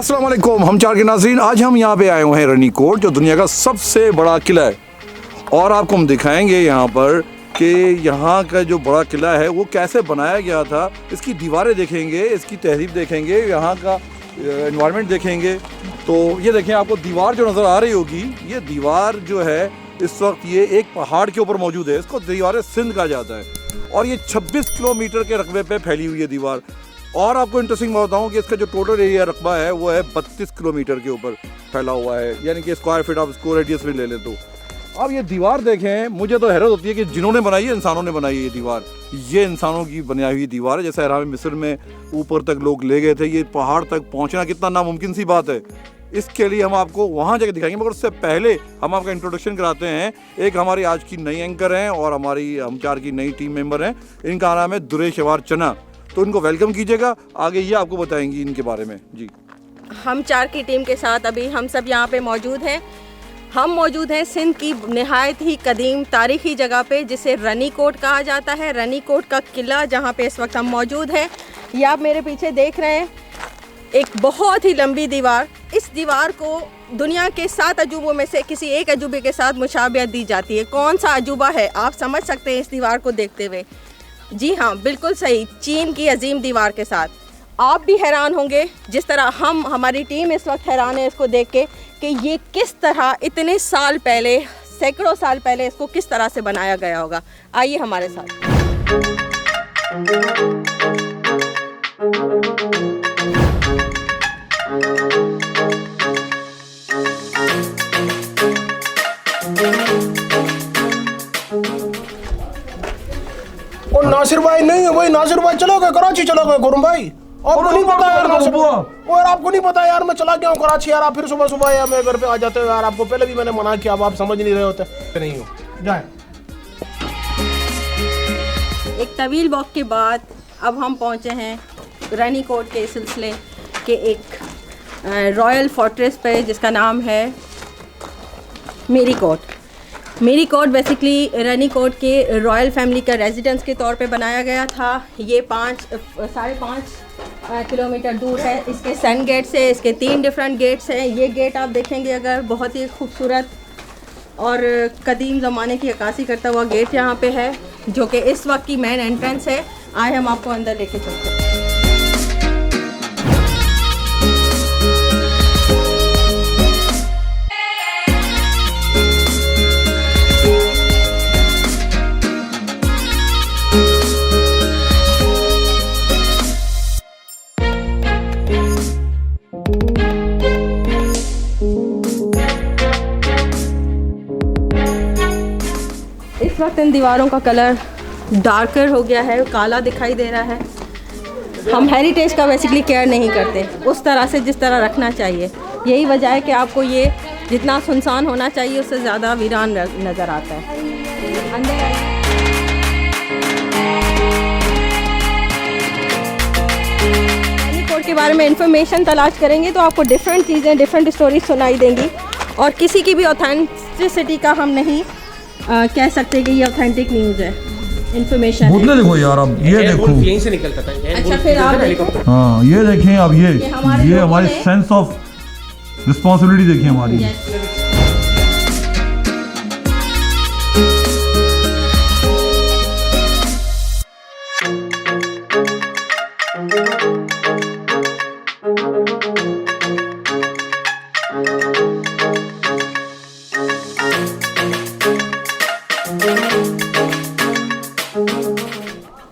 अस्सलाम वालेकुम, हम चार के नाज़रीन। आज हम यहाँ पे आए हुए हैं रानीकोट, जो दुनिया का सबसे बड़ा किला है। और आपको हम दिखाएंगे यहाँ पर कि यहाँ का जो बड़ा किला है वो कैसे बनाया गया था। इसकी दीवारें देखेंगे, इसकी तहजीब देखेंगे, यहाँ का एनवायरनमेंट देखेंगे। तो ये देखें, आपको दीवार जो नज़र आ रही होगी, ये दीवार जो है इस वक्त ये एक पहाड़ के ऊपर मौजूद है। इसको दीवार सिंध कहा जाता है और ये 26 किलोमीटर के रकबे पे फैली हुई है दीवार। और आपको इंटरेस्टिंग बात बताऊँ कि इसका जो टोटल एरिया रकबा है वो है 32 किलोमीटर के ऊपर फैला हुआ है, यानी कि स्क्वायर फीट आप इसको रेडियस में ले लें तो। अब ये दीवार देखें, मुझे तो हैरत होती है कि जिन्होंने बनाई है इंसानों ने बनाई है ये दीवार। ये इंसानों की बनाई हुई दीवार है। जैसे अहराम मिस्र में ऊपर तक लोग ले गए थे, ये पहाड़ तक पहुँचना कितना नामुमकिन सी बात है। इसके लिए हम आपको वहाँ जाके दिखाएंगे, मगर उससे पहले हम आपका इंट्रोडक्शन कराते हैं। एक हमारी आज की नई एंकर हैं और हमारी हम चार की नई टीम मेंबर हैं। इनका नाम है दुरे शवार चना। तो इनको वेलकम कीजिएगा, आगे ये आपको बताएंगी इनके बारे में। जी, हम चार की टीम के साथ अभी हम सब यहाँ पे मौजूद हैं। हम मौजूद हैं सिंध की नहायत ही कदीम तारीखी जगह पे, जिसे रानीकोट कहा जाता है। रानीकोट का किला, जहाँ पे इस वक्त हम मौजूद हैं। ये आप मेरे पीछे देख रहे हैं, एक बहुत ही लंबी दीवार। इस दीवार को दुनिया के 7 अजूबों में से किसी एक अजूबे के साथ मुशाबियत दी जाती है। कौन सा अजूबा है आप समझ सकते हैं इस दीवार को देखते हुए? जी हाँ, बिल्कुल सही, चीन की अजीम दीवार के साथ। आप भी हैरान होंगे जिस तरह हमारी टीम इस वक्त हैरान है इसको देख के कि ये किस तरह इतने साल पहले, सैकड़ों साल पहले इसको किस तरह से बनाया गया होगा। आइए हमारे साथ। और नासिर भाई नहीं है भाई, नासिर भाई चलोगे कराची, चलोगे गुरुम भाई? आपको नहीं पता यार नासिर भाई, और आपको नहीं पता यार, मैं चला गया हूँ कराची यार। आप फिर सुबह सुबह यार मेरे घर पे आ जाते हो यार। आपको पहले भी मैंने मना किया, अब आप समझ नहीं रहे होते। नहीं हो जाए। एक तवील वक्त के बाद अब हम पहुँचे हैं रानीकोट के सिलसिले के एक रॉयल फोर्ट्रेस पे, जिसका नाम है मीरीकोट। मीरीकोट बेसिकली रानीकोट के रॉयल फैमिली का रेजिडेंस के तौर पे बनाया गया था। ये 5.5 किलोमीटर दूर है इसके सन गेट से। इसके 3 डिफरेंट गेट्स हैं। ये गेट आप देखेंगे अगर, बहुत ही खूबसूरत और कदीम ज़माने की अक्कासी करता हुआ गेट यहाँ पे है, जो कि इस वक्त की मेन एंट्रेंस है। आए हम आपको अंदर लेके चलते हैं। इस वक्त इन दीवारों का कलर डार्कर हो गया है, काला दिखाई दे रहा है। हम हेरिटेज का बेसिकली केयर नहीं करते उस तरह से जिस तरह रखना चाहिए। यही वजह है कि आपको ये जितना सुनसान होना चाहिए उससे ज़्यादा वीरान नज़र आता है। रानीकोट के बारे में इंफॉर्मेशन तलाश करेंगे तो आपको डिफरेंट चीज़ें, डिफरेंट स्टोरीज सुनाई देंगी, और किसी की भी ऑथेंटिसिटी का हम नहीं कह सकते कि ये ऑथेंटिक न्यूज़ है, इंफॉर्मेशन है। देखो यार, अब ये देखो यहीं से निकलता था। अच्छा, फिर आप देखो। हाँ, ये देखें अब, ये हमारे हमारी सेंस ऑफ रिस्पॉन्सिबिलिटी देखिए हमारी।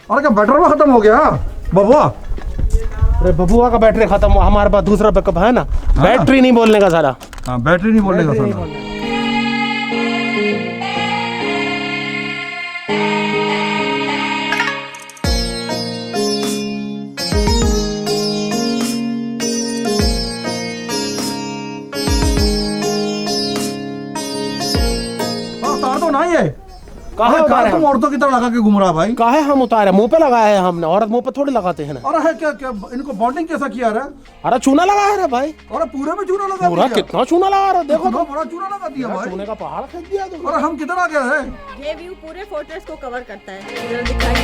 अरे क्या बैटरी में खत्म हो गया बबुआ? अरे बबुआ का बैटरी खत्म हुआ, हमारे पास दूसरा बैकअप है ना। बैटरी नहीं बोलने का साला। हाँ, बैटरी नहीं बोलने का साला। तार तो नहीं है। कहाँ उतारे? तुम औरतों की तरह लगा के घूम रहा भाई। काहे हम उतारे? मुंह पे लगाया है हमने, औरत मुंह पे थोड़ी लगाते हैं ना। अरे है क्या क्या इनको बॉन्डिंग कैसा किया रे? अरे चूना लगा है रे भाई। अरे पूरे में चूना लगा पूरा दिया। कितना चूना लगा रहा, देखो कितना तो। बड़ा चूना लगा दिया भाई। चूने का पहाड़ फेंक दिया तो। अरे हम किधर आ गए हैं? ये व्यू पूरे फोर्ट्रेस को कवर करता है। इधर दिखाई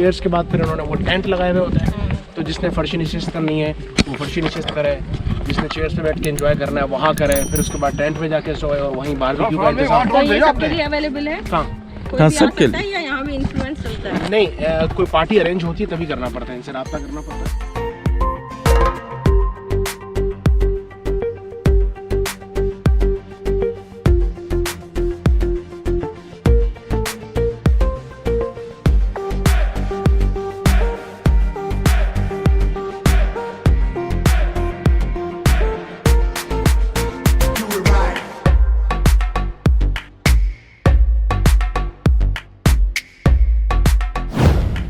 चेयर्स के बाद फिर उन्होंने वो टेंट लगाए हुए होते हैं, तो जिसने फर्शी नशिस्त करनी है वो फर्शी नशिस्त करे, जिसने चेयर्स पे बैठ के एंजॉय करना है वहाँ करे, फिर उसके बाद टेंट में जाके सोए और वहीं बारबेक्यू का इंतजाम। तो ये सबके लिए अवेलेबल है? हाँ कोई भी आ सकता है या यहाँ भी इन्फ्लुएंस चलता है? नहीं, कोई पार्टी अरेंज होती है तभी करना पड़ता है, इनसे रब्ता करना पड़ता है।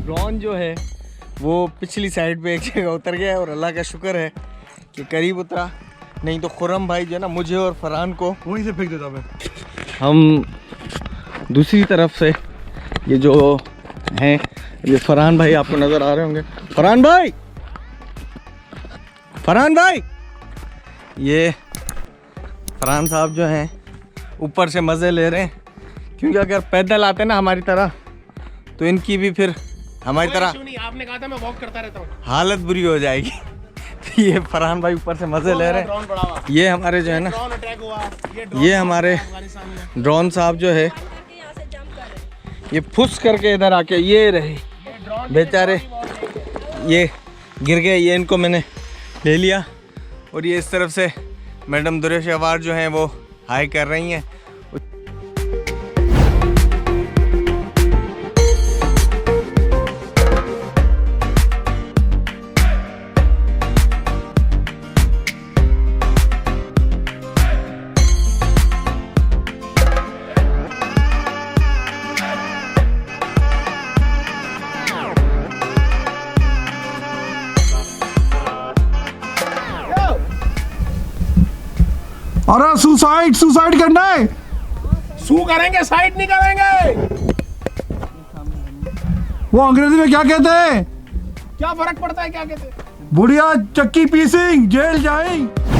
ड्रोन जो है वो पिछली साइड पे एक जगह उतर गया है और अल्लाह का शुक्र है कि करीब उतरा, नहीं तो खुरम भाई जो है ना मुझे और फरहान को वहीं से फेंक देता मैं। हम दूसरी तरफ से ये जो हैं, ये फरहान भाई आपको नज़र आ रहे होंगे, फरहान भाई ये फरहान साहब जो हैं ऊपर से मज़े ले रहे हैं, क्योंकि अगर पैदल आते ना हमारी तरह तो इनकी भी फिर हमारी तरह नहीं, आपने कहा था मैं वॉक करता रहता हूँ। हालत बुरी हो जाएगी। तो ये फरहान भाई ऊपर से मज़े ले रहे हैं। ये हमारे जो है ना, ये हमारे ड्रोन साहब जो है ये फुस करके इधर आके ये रहे बेचारे, ये गिर गए, ये इनको मैंने ले लिया। और ये इस तरफ से मैडम दुरेशवार जो हैं वो हाई कर रही हैं। अरे सुसाइड करना है। सू करेंगे, साइड नहीं करेंगे। वो अंग्रेजी में क्या कहते हैं? क्या फर्क पड़ता है क्या कहते हैं? बुढ़िया चक्की पीसिंग जेल जाएंगे।